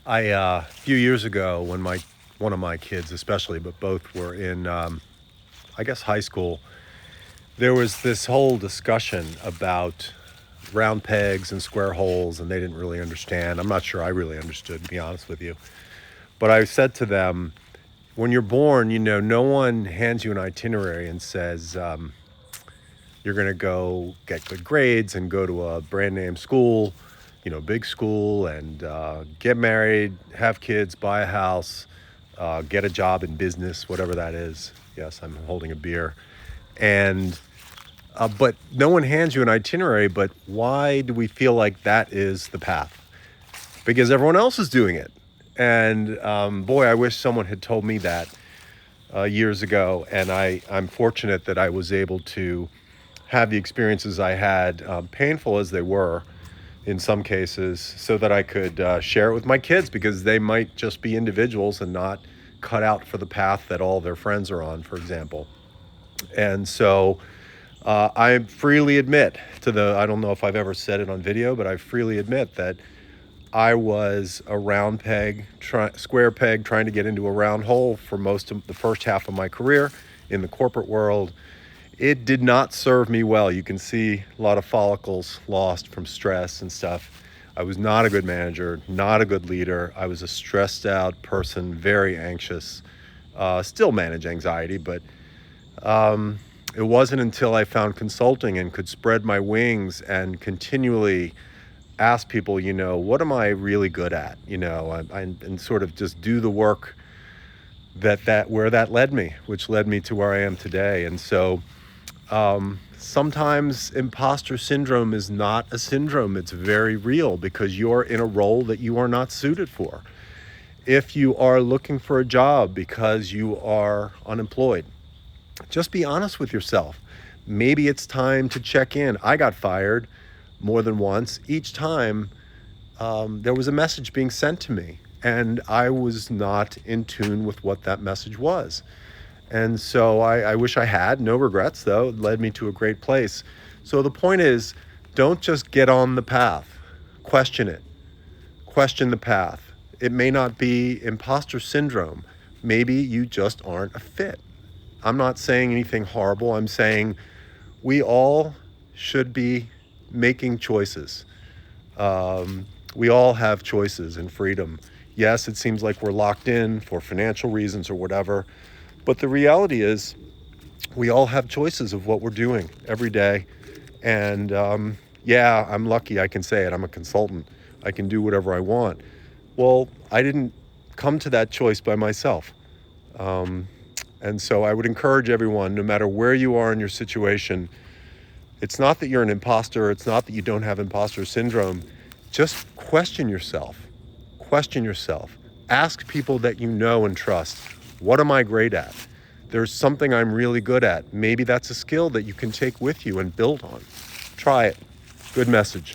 A few years ago, when one of my kids, especially, but both were in, I guess, high school, there was this whole discussion about round pegs and square holes, and they didn't really understand. I'm not sure I really understood, to be honest with you. But I said to them, when you're born, no one hands you an itinerary and says, you're going to go get good grades and go to a brand name school, big school, and get married, have kids, buy a house, get a job in business, whatever that is. Yes, I'm holding a beer. And, but no one hands you an itinerary. But why do we feel like that is the path? Because everyone else is doing it. And boy, I wish someone had told me that years ago. And I'm fortunate that I was able to have the experiences I had, painful as they were in some cases, so that I could share it with my kids because they might just be individuals and not cut out for the path that all their friends are on, for example. And so I freely admit I don't know if I've ever said it on video, but I freely admit that I was a round peg, square peg, trying to get into a round hole for most of the first half of my career in the corporate world. It did not serve me well. You can see a lot of follicles lost from stress and stuff. I was not a good manager, not a good leader. I was a stressed out person, very anxious. Still manage anxiety, but it wasn't until I found consulting and could spread my wings and continually ask people, what am I really good at? And sort of just do the work that where that led me, which led me to where I am today. And so sometimes imposter syndrome is not a syndrome. It's very real because you're in a role that you are not suited for. If you are looking for a job because you are unemployed, just be honest with yourself. Maybe it's time to check in. I got fired more than once. Each time there was a message being sent to me, and I was not in tune with what that message was. And so I wish I had. No regrets, though. It led me to a great place. So the point is, don't just get on the path. Question it. Question the path. It may not be imposter syndrome. Maybe you just aren't a fit. I'm not saying anything horrible. I'm saying we all should be making choices. We all have choices and freedom. Yes, it seems like we're locked in for financial reasons or whatever. But the reality is, we all have choices of what we're doing every day. And yeah, I'm lucky I can say it. I'm a consultant. I can do whatever I want. Well, I didn't come to that choice by myself. And so I would encourage everyone, no matter where you are in your situation, it's not that you're an imposter. It's not that you don't have imposter syndrome. Just question yourself. Question yourself. Ask people that you know and trust. What am I great at? There's something I'm really good at. Maybe that's a skill that you can take with you and build on. Try it. Good message.